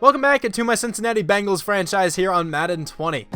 Welcome back to my Cincinnati Bengals franchise here on Madden 20.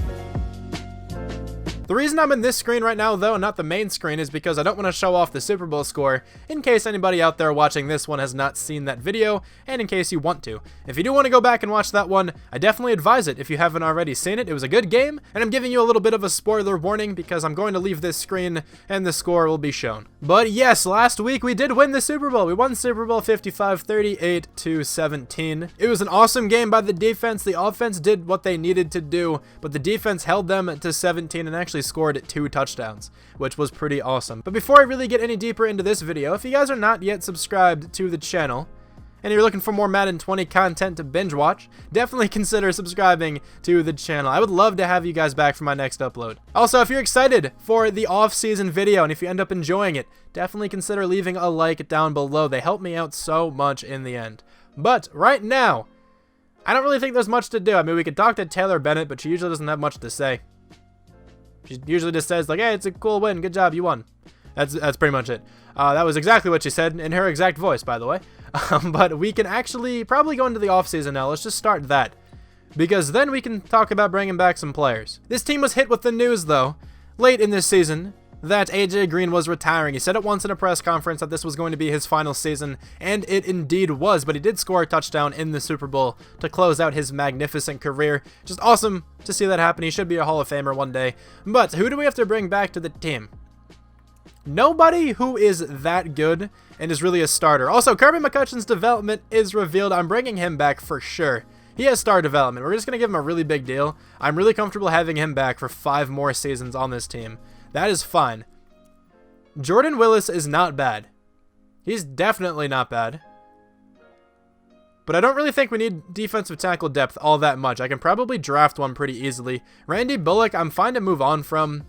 The reason I'm in this screen right now, though, not the main screen, is because I don't want to show off the Super Bowl score in case anybody out there watching this one has not seen that video, and in case you want to. If you do want to go back and watch that one, I definitely advise it if you haven't already seen it. It was a good game, and I'm giving you a little bit of a spoiler warning because I'm going to leave this screen and the score will be shown. But yes, last week we did win the Super Bowl. We won Super Bowl 55, 38-17. It was an awesome game by the defense. The offense did what they needed to do, but the defense held them to 17 and actually scored 2 touchdowns, which was pretty awesome. But before I really get any deeper into this video, if you guys are not yet subscribed to the channel and you're looking for more Madden 20 content to binge watch, definitely consider subscribing to the channel. I would love to have you guys back for my next upload. Also, if you're excited for the off-season video and if you end up enjoying it, definitely consider leaving a like down below. They help me out so much in the end. But right now, I don't really think there's much to do. I mean, we could talk to Taylor Bennett, but she usually doesn't have much to say. She usually just says, like, hey, it's a cool win. Good job. You won. That's pretty much it. That was exactly what she said in her exact voice, by the way. But we can actually probably go into the offseason now. Let's just start that, because then we can talk about bringing back some players. This team was hit with the news, though, late in this season, that AJ Green was retiring. He said it once in a press conference that this was going to be his final season, and it indeed was, but he did score a touchdown in the Super Bowl to close out his magnificent career. Just awesome to see that happen. He should be a Hall of Famer one day. But who do we have to bring back to the team? Nobody who is that good and is really a starter. Also, Kirby McCutcheon's development is revealed. I'm bringing him back for sure. He has star development. We're just going to give him a really big deal. I'm really comfortable having him back for 5 more seasons on this team. That is fine. Jordan Willis is not bad. He's definitely not bad. But I don't really think we need defensive tackle depth all that much. I can probably draft one pretty easily. Randy Bullock, I'm fine to move on from.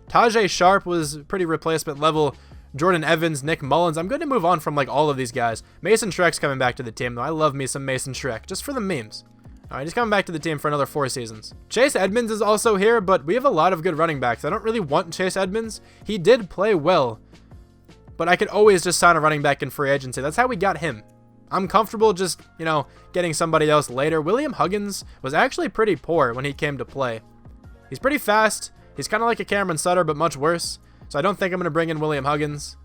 Tajay Sharp was pretty replacement level. Jordan Evans, Nick Mullins. I'm good to move on from like all of these guys. Mason Schreck's coming back to the team, though. I love me some Mason Schreck, just for the memes. All right, he's coming back to the team for another 4 seasons. Chase Edmonds is also here, but we have a lot of good running backs. I don't really want Chase Edmonds. He did play well, but I could always just sign a running back in free agency. That's how we got him. I'm comfortable just, getting somebody else later. William Huggins was actually pretty poor when he came to play. He's pretty fast. He's kind of like a Cameron Sutter, but much worse. So I don't think I'm going to bring in William Huggins.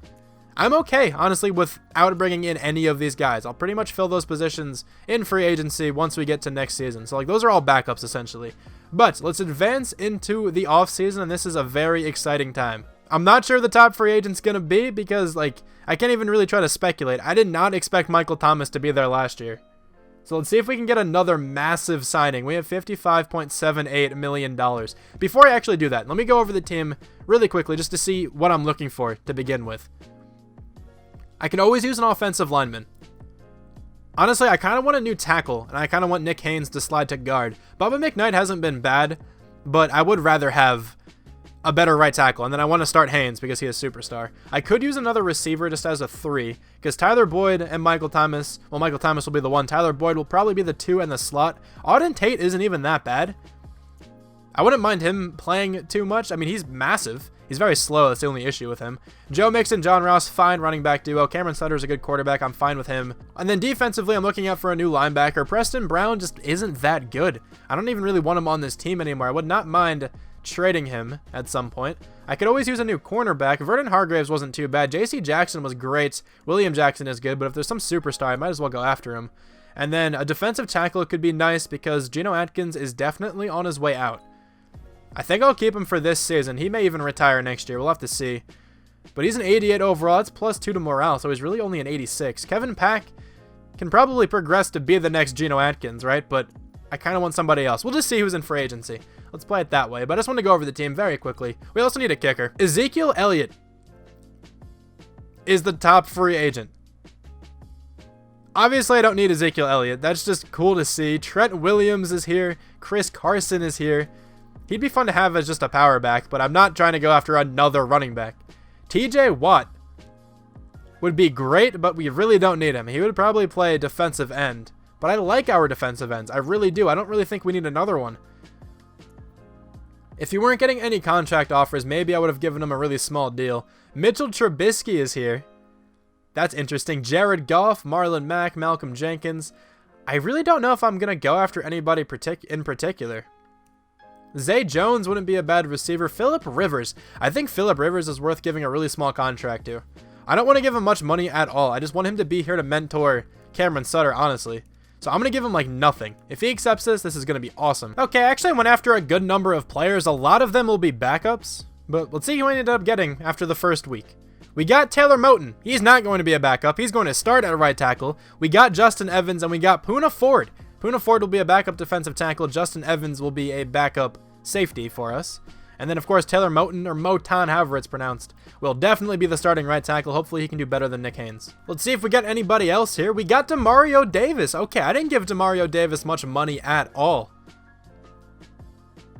I'm okay, honestly, without bringing in any of these guys. I'll pretty much fill those positions in free agency once we get to next season. So, those are all backups, essentially. But let's advance into the offseason, and this is a very exciting time. I'm not sure the top free agent's going to be because, I can't even really try to speculate. I did not expect Michael Thomas to be there last year. So let's see if we can get another massive signing. We have $55.78 million. Before I actually do that, let me go over the team really quickly just to see what I'm looking for to begin with. I can always use an offensive lineman. Honestly, I kind of want a new tackle, and I kind of want Nick Haynes to slide to guard. Bubba McKnight hasn't been bad, but I would rather have a better right tackle, and then I want to start Haynes because he is superstar. I could use another receiver just as a 3, because Tyler Boyd and Michael Thomas, well, Michael Thomas will be the 1. Tyler Boyd will probably be the 2 in the slot. Auden Tate isn't even that bad. I wouldn't mind him playing too much. I mean, he's massive. He's very slow. That's the only issue with him. Joe Mixon, John Ross, fine running back duo. Cameron Sutter is a good quarterback. I'm fine with him. And then defensively, I'm looking out for a new linebacker. Preston Brown just isn't that good. I don't even really want him on this team anymore. I would not mind trading him at some point. I could always use a new cornerback. Vernon Hargraves wasn't too bad. J.C. Jackson was great. William Jackson is good, but if there's some superstar, I might as well go after him. And then a defensive tackle could be nice because Geno Atkins is definitely on his way out. I think I'll keep him for this season. He may even retire next year. We'll have to see. But he's an 88 overall. That's +2 to morale, so he's really only an 86. Kevin Pack can probably progress to be the next Geno Atkins, right? But I kind of want somebody else. We'll just see who's in free agency. Let's play it that way. But I just want to go over the team very quickly. We also need a kicker. Ezekiel Elliott is the top free agent. Obviously, I don't need Ezekiel Elliott. That's just cool to see. Trent Williams is here. Chris Carson is here. He'd be fun to have as just a power back, but I'm not trying to go after another running back. TJ Watt would be great, but we really don't need him. He would probably play defensive end, but I like our defensive ends. I really do. I don't really think we need another one. If you weren't getting any contract offers, maybe I would have given him a really small deal. Mitchell Trubisky is here. That's interesting. Jared Goff, Marlon Mack, Malcolm Jenkins. I really don't know if I'm going to go after anybody in particular. Zay Jones wouldn't be a bad receiver. Phillip Rivers. I think Phillip Rivers is worth giving a really small contract to. I don't want to give him much money at all. I just want him to be here to mentor Cameron Sutter, honestly. So I'm going to give him like nothing. If he accepts this, this is going to be awesome. Okay, actually I went after a good number of players. A lot of them will be backups. But let's see who I ended up getting after the first week. We got Taylor Moton. He's not going to be a backup. He's going to start at right tackle. We got Justin Evans, and we got Poona Ford. Poona Ford will be a backup defensive tackle. Justin Evans will be a backup safety for us. And then, of course, Taylor Moton, or Moton, however it's pronounced, will definitely be the starting right tackle. Hopefully he can do better than Nick Haynes. Let's see if we got anybody else here. We got Demario Davis. Okay, I didn't give Demario Davis much money at all.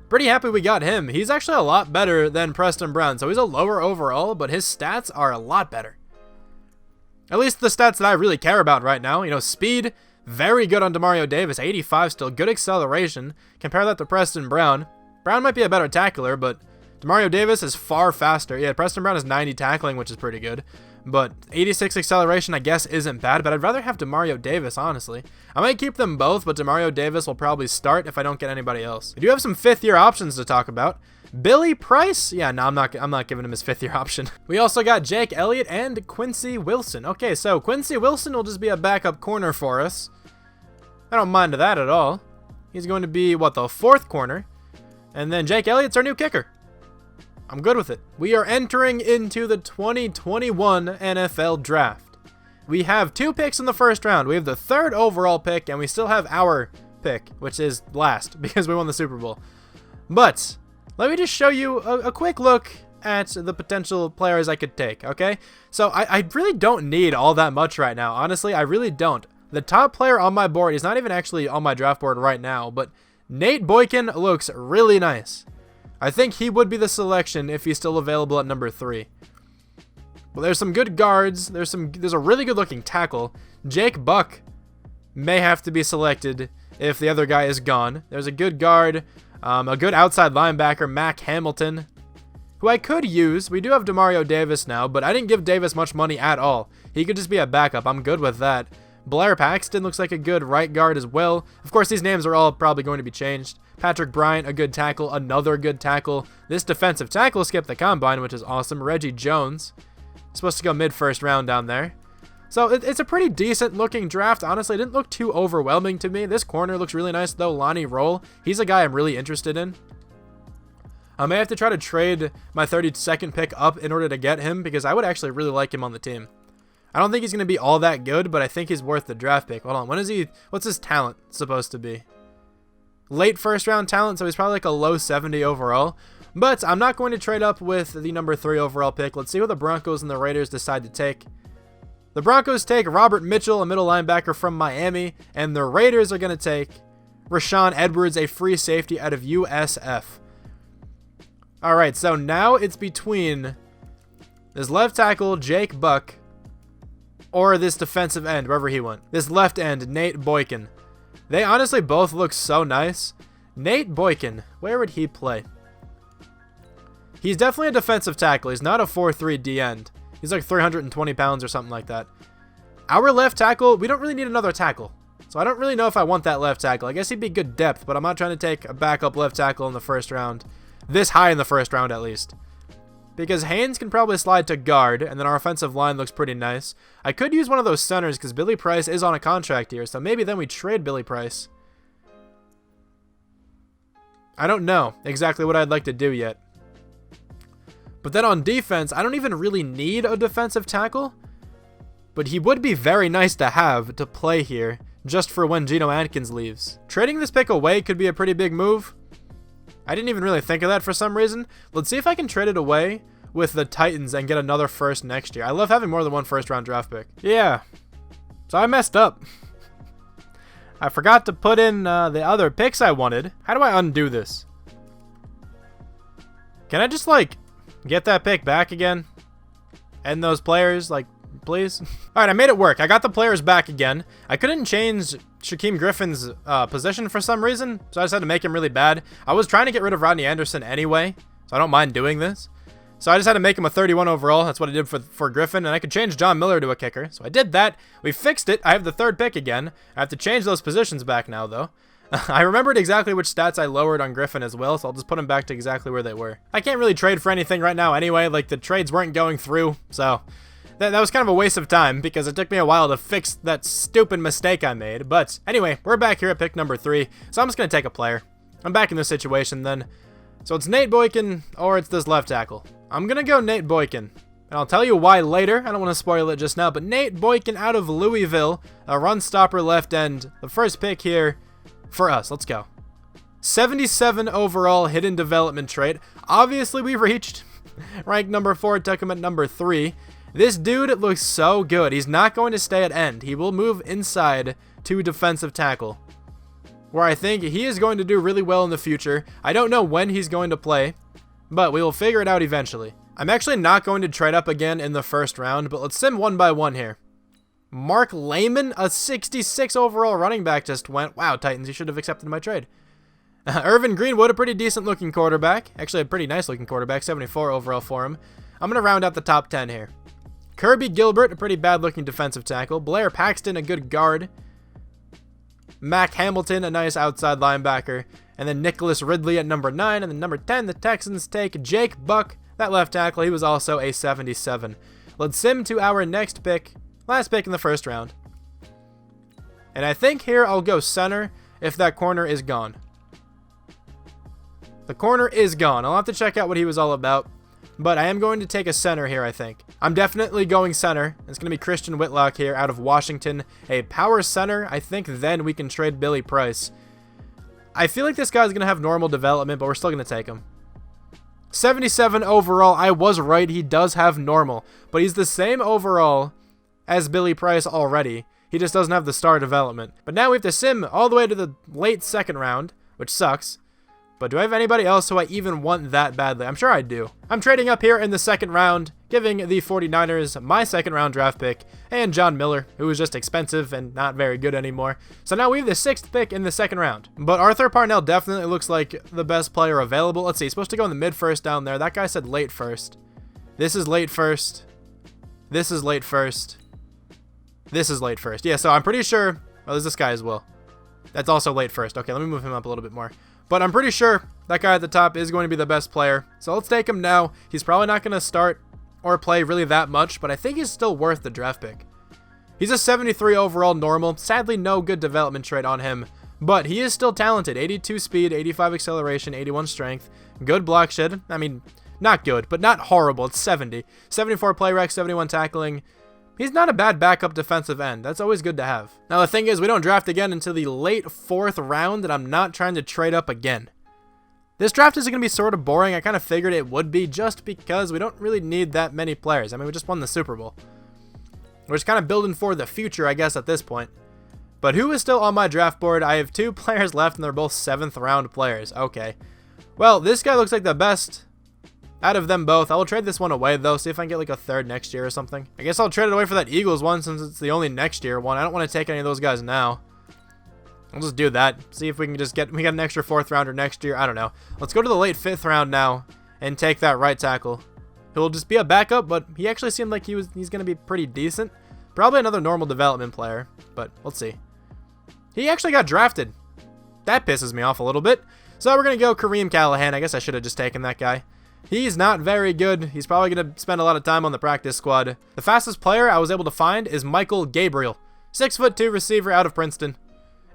Pretty happy we got him. He's actually a lot better than Preston Brown. So he's a lower overall, but his stats are a lot better. At least the stats that I really care about right now. You know, speed, very good on Demario Davis. 85 still, good acceleration. Compare that to Preston Brown. Brown might be a better tackler, but Demario Davis is far faster. Yeah, Preston Brown is 90 tackling, which is pretty good. But 86 acceleration, I guess, isn't bad. But I'd rather have Demario Davis, honestly. I might keep them both, but Demario Davis will probably start if I don't get anybody else. We do have some fifth-year options to talk about. Billy Price? Yeah, no, I'm not giving him his fifth-year option. We also got Jake Elliott and Quincy Wilson. Okay, so Quincy Wilson will just be a backup corner for us. I don't mind that at all. He's going to be, what, the fourth corner? And then Jake Elliott's our new kicker. I'm good with it. We are entering into the 2021 NFL Draft. We have 2 picks in the first round. We have the 3rd overall pick, and we still have our pick, which is last, because we won the Super Bowl. But let me just show you a quick look at the potential players I could take, okay? So I really don't need all that much right now. Honestly, I really don't. The top player on my board is not even actually on my draft board right now, but Nate Boykin looks really nice. I think he would be the selection if he's still available at number 3. Well, there's some good guards. There's a really good looking tackle. Jake Buck may have to be selected if the other guy is gone. There's a good guard, a good outside linebacker, Mac Hamilton, who I could use. We do have Demario Davis now, but I didn't give Davis much money at all. He could just be a backup. I'm good with that. Blair Paxton looks like a good right guard as well. Of course, these names are all probably going to be changed. Patrick Bryant, a good tackle, another good tackle. This defensive tackle skipped the combine, which is awesome. Reggie Jones, supposed to go mid-first round down there. So it's a pretty decent looking draft. Honestly, it didn't look too overwhelming to me. This corner looks really nice though. Lonnie Roll, he's a guy I'm really interested in. I may have to try to trade my 32nd pick up in order to get him, because I would actually really like him on the team. I don't think he's going to be all that good, but I think he's worth the draft pick. Hold on, what's his talent supposed to be? Late first round talent, so he's probably like a low 70 overall. But I'm not going to trade up with the number 3 overall pick. Let's see what the Broncos and the Raiders decide to take. The Broncos take Robert Mitchell, a middle linebacker from Miami, and the Raiders are going to take Rashawn Edwards, a free safety out of USF. All right, so now it's between this left tackle, Jake Buck, or this defensive end, wherever he went. This left end, Nate Boykin. They honestly both look so nice. Nate Boykin, where would he play? He's definitely a defensive tackle. He's not a 4'3" D end. He's like 320 pounds or something like that. Our left tackle, we don't really need another tackle. So I don't really know if I want that left tackle. I guess he'd be good depth, but I'm not trying to take a backup left tackle in the first round. This high in the first round, at least. Because Haynes can probably slide to guard, and then our offensive line looks pretty nice. I could use one of those centers because Billy Price is on a contract here, so maybe then we trade Billy Price. I don't know exactly what I'd like to do yet. But then on defense, I don't even really need a defensive tackle, but he would be very nice to have to play here just for when Geno Atkins leaves. Trading this pick away could be a pretty big move. I didn't even really think of that for some reason. Let's see if I can trade it away with the Titans and get another first next year. I love having more than one first round draft pick. Yeah. So I messed up. I forgot to put in the other picks I wanted. How do I undo this? Can I just like get that pick back again? And those players, like, please? Alright, I made it work. I got the players back again. I couldn't change Shaquem Griffin's position for some reason, so I just had to make him really bad. I was trying to get rid of Rodney Anderson anyway, so I don't mind doing this. So I just had to make him a 31 overall. That's what I did for Griffin, and I could change John Miller to a kicker. So I did that. We fixed it. I have the 3rd pick again. I have to change those positions back now, though. I remembered exactly which stats I lowered on Griffin as well, so I'll just put them back to exactly where they were. I can't really trade for anything right now anyway. Like, the trades weren't going through, so that was kind of a waste of time because it took me a while to fix that stupid mistake I made. But anyway, we're back here at pick number 3, so I'm just going to take a player. I'm back in this situation then. So it's Nate Boykin or it's this left tackle. I'm going to go Nate Boykin. And I'll tell you why later. I don't want to spoil it just now, but Nate Boykin out of Louisville, a run stopper left end. The first pick here for us. Let's go. 77 overall hidden development trait. Obviously, we reached rank number 4. Took him at number 3. This dude looks so good. He's not going to stay at end. He will move inside to defensive tackle, where I think he is going to do really well in the future. I don't know when he's going to play, but we will figure it out eventually. I'm actually not going to trade up again in the first round, but let's sim one by one here. Mark Lehman, a 66 overall running back, just went. Wow, Titans, you should have accepted my trade. Irvin Greenwood, a pretty decent looking quarterback. Actually, a pretty nice looking quarterback, 74 overall for him. I'm going to round out the top 10 here. Kirby Gilbert, a pretty bad looking defensive tackle. Blair Paxton, a good guard. Mac Hamilton, a nice outside linebacker. And then Nicholas Ridley at number 9. And then number 10, the Texans take Jake Buck, that left tackle. He was also a 77. Let's sim to our next pick. Last pick in the first round. And I think here I'll go center if that corner is gone. The corner is gone. I'll have to check out what he was all about. But I am going to take a center here, I think. I'm definitely going center. It's going to be Christian Whitlock here out of Washington. A power center. I think then we can trade Billy Price. I feel like this guy's going to have normal development, but we're still going to take him. 77 overall. I was right. He does have normal. But he's the same overall as Billy Price already. He just doesn't have the star development. But now we have to sim all the way to the late second round, which sucks. But do I have anybody else who I even want that badly? I'm sure I do. I'm trading up here in the second round, giving the 49ers my second round draft pick, and John Miller, who is just expensive and not very good anymore. So now we have the 6th pick in the second round. But Arthur Parnell definitely looks like the best player available. Let's see, he's supposed to go in the mid first down there. That guy said late first. This is late first. This is late first. This is late first. Yeah, so I'm pretty sure... Oh, there's this guy as well. That's also late first. Okay, let me move him up a little bit more. But I'm pretty sure that guy at the top is going to be the best player. So let's take him now. He's probably not going to start or play really that much, but I think he's still worth the draft pick. He's a 73 overall normal. Sadly, no good development trait on him, but he is still talented. 82 speed, 85 acceleration, 81 strength, good block shed. I mean, not good, but not horrible. It's 70. 74 play rec, 71 tackling. He's not a bad backup defensive end. That's always good to have. Now, the thing is, we don't draft again until the late 4th round, and I'm not trying to trade up again. This draft is going to be sort of boring. I kind of figured it would be just because we don't really need that many players. I mean, we just won the Super Bowl. We're just kind of building for the future, I guess, at this point. But who is still on my draft board? I have 2 players left, and they're both 7th round players. Okay. Well, this guy looks like the best out of them both. I will trade this one away, though. See if I can get like a 3rd next year or something. I guess I'll trade it away for that Eagles one since it's the only next year one. I don't want to take any of those guys now. I'll just do that. See if we can just get... We got an extra 4th rounder next year. I don't know. Let's go to the late 5th round now and take that right tackle. He'll just be a backup, but he actually seemed like he's going to be pretty decent. Probably another normal development player, but let's see. He actually got drafted. That pisses me off a little bit. So we're going to go Kareem Callahan. I guess I should have just taken that guy. He's not very good. He's probably going to spend a lot of time on the practice squad. The fastest player I was able to find is Michael Gabriel. 6'2" receiver out of Princeton.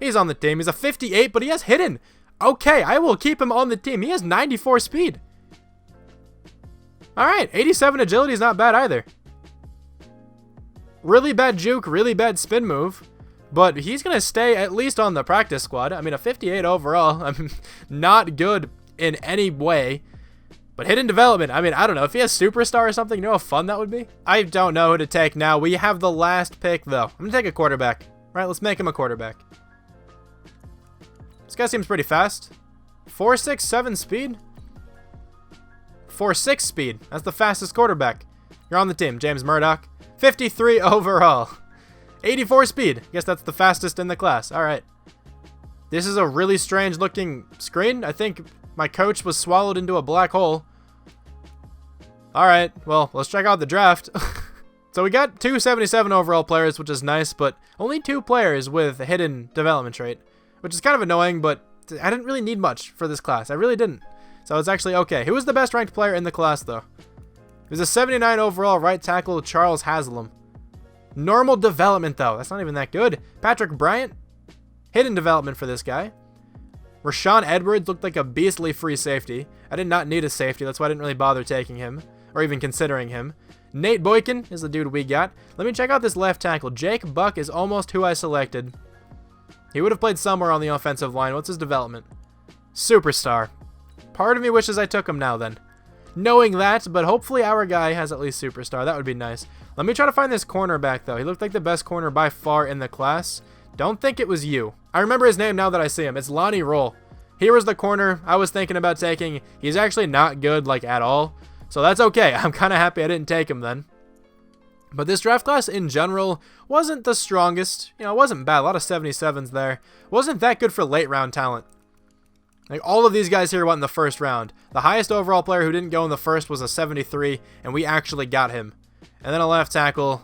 He's on the team. He's a 58, but he has hidden. Okay, I will keep him on the team. He has 94 speed. All right, 87 agility is not bad either. Really bad juke, really bad spin move. But he's going to stay at least on the practice squad. I mean, a 58 overall. I mean, not good in any way. But hidden development, I mean, I don't know. If he has superstar or something, you know how fun that would be? I don't know who to take now. We have the last pick, though. I'm going to take a quarterback. All right, let's make him a quarterback. This guy seems pretty fast. 4.67 speed? 4.6 speed. That's the fastest quarterback. You're on the team, James Murdoch. 53 overall. 84 speed. Guess that's the fastest in the class. All right. This is a really strange looking screen. I think my coach was swallowed into a black hole. Alright, well, let's check out the draft. So we got 2 77 overall players, which is nice, but only 2 players with a hidden development trait, which is kind of annoying, but I didn't really need much for this class. I really didn't. So it's actually okay. Who was the best ranked player in the class, though? It was a 79 overall right tackle, Charles Haslam. Normal development, though. That's not even that good. Patrick Bryant, hidden development for this guy. Rashawn Edwards looked like a beastly free safety. I did not need a safety. That's why I didn't really bother taking him or even considering him. Nate Boykin is the dude we got. Let me check out this left tackle. Jake Buck is almost who I selected. He would have played somewhere on the offensive line. What's his development? Superstar. Part of me wishes I took him now then. Knowing that, but hopefully our guy has at least superstar. That would be nice. Let me try to find this cornerback, though. He looked like the best corner by far in the class. Don't think it was you. I remember his name now that I see him. It's Lonnie Roll. Here was the corner I was thinking about taking. He's actually not good, like, at all. So that's okay. I'm kind of happy I didn't take him then. But this draft class in general wasn't the strongest. You know, it wasn't bad. A lot of 77s there. Wasn't that good for late round talent. Like, all of these guys here went in the first round. The highest overall player who didn't go in the first was a 73, and we actually got him. And then a left tackle,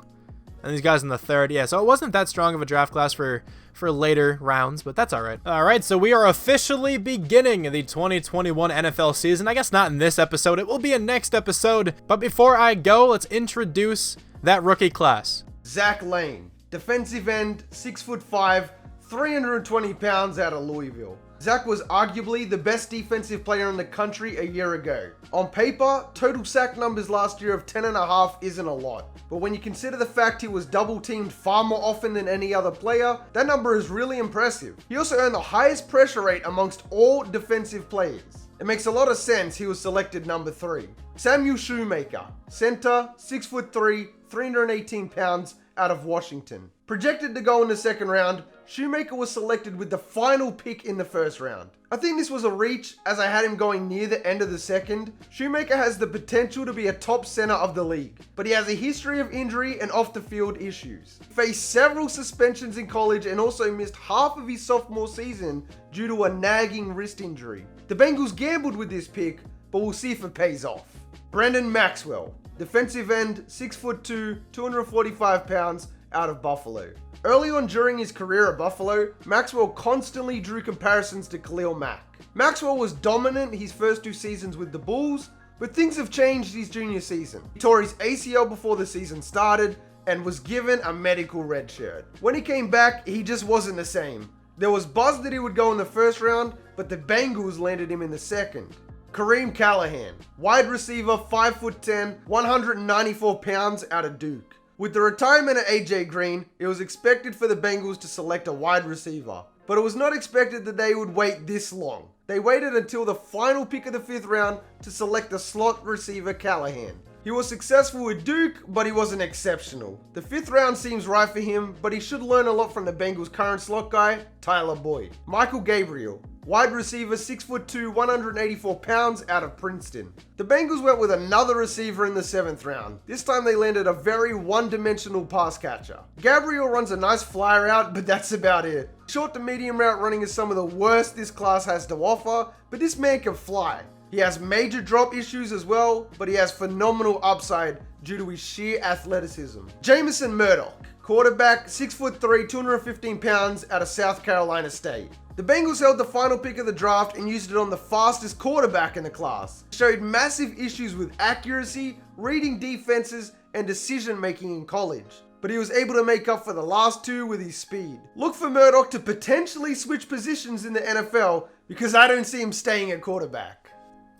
and these guys in the third. Yeah, so it wasn't that strong of a draft class for later rounds, but that's all right. All right, so we are officially beginning the 2021 NFL season. I guess not in this episode. It will be a next episode. But before I go, let's introduce that rookie class. Zach Lane, defensive end, 6'5", 320 pounds out of Louisville. Zach was arguably the best defensive player in the country a year ago. On paper, total sack numbers last year of 10.5 isn't a lot. But when you consider the fact he was double teamed far more often than any other player, that number is really impressive. He also earned the highest pressure rate amongst all defensive players. It makes a lot of sense he was selected number 3. Samuel Shoemaker, center, 6'3", 318 pounds, out of Washington. Projected to go in the second round, Shoemaker was selected with the final pick in the first round. I think this was a reach as I had him going near the end of the second. Shoemaker has the potential to be a top center of the league, but he has a history of injury and off the field issues. Faced several suspensions in college and also missed half of his sophomore season due to a nagging wrist injury. The Bengals gambled with this pick, but we'll see if it pays off. Brandon Maxwell, defensive end, 6'2", 245 pounds, out of Buffalo. Early on during his career at Buffalo, Maxwell constantly drew comparisons to Khalil Mack. Maxwell was dominant his first 2 seasons with the Bulls, but things have changed his junior season. He tore his ACL before the season started and was given a medical red shirt. When he came back, he just wasn't the same. There was buzz that he would go in the first round, but the Bengals landed him in the second. Kareem Callahan, wide receiver, 5'10", 194 pounds, out of Duke. With the retirement of AJ Green, it was expected for the Bengals to select a wide receiver, but it was not expected that they would wait this long. They waited until the final pick of the 5th round to select the slot receiver Callahan. He was successful with Duke, but he wasn't exceptional. The 5th round seems right for him, but he should learn a lot from the Bengals' current slot guy, Tyler Boyd. Michael Gabriel, wide receiver, 6'2", 184 pounds, out of Princeton. The Bengals went with another receiver in the 7th round. This time they landed a very one-dimensional pass catcher. Gabriel runs a nice fly route, but that's about it. Short to medium route running is some of the worst this class has to offer, but this man can fly. He has major drop issues as well, but he has phenomenal upside due to his sheer athleticism. Jamison Murdoch, quarterback, 6'3", 215 pounds, out of South Carolina State. The Bengals held the final pick of the draft and used it on the fastest quarterback in the class. Showed massive issues with accuracy, reading defenses, and decision making in college. But he was able to make up for the last 2 with his speed. Look for Murdoch to potentially switch positions in the NFL because I don't see him staying at quarterback.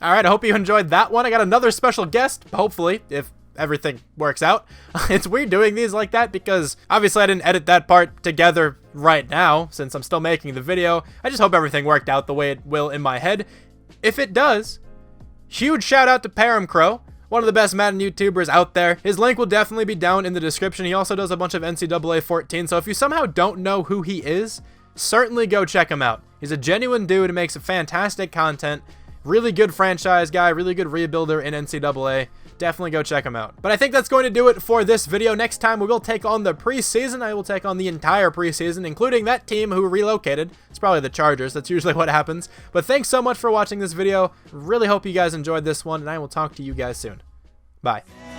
Alright, I hope you enjoyed that one. I got another special guest, hopefully, if everything works out. It's weird doing these like that because obviously I didn't edit that part together right now since I'm still making the video. I just hope everything worked out the way it will in my head. If it does, huge shout out to Crowe, one of the best Madden YouTubers out there. His link will definitely be down in the description. He also does a bunch of NCAA 14, so if you somehow don't know who he is, certainly go check him out. He's a genuine dude who makes fantastic content. Really good franchise guy, really good rebuilder in NCAA. Definitely go check him out. But I think that's going to do it for this video. Next time we will take on the preseason. I will take on the entire preseason, including that team who relocated. It's probably the Chargers. That's usually what happens. But thanks so much for watching this video. Really hope you guys enjoyed this one, and I will talk to you guys soon. Bye.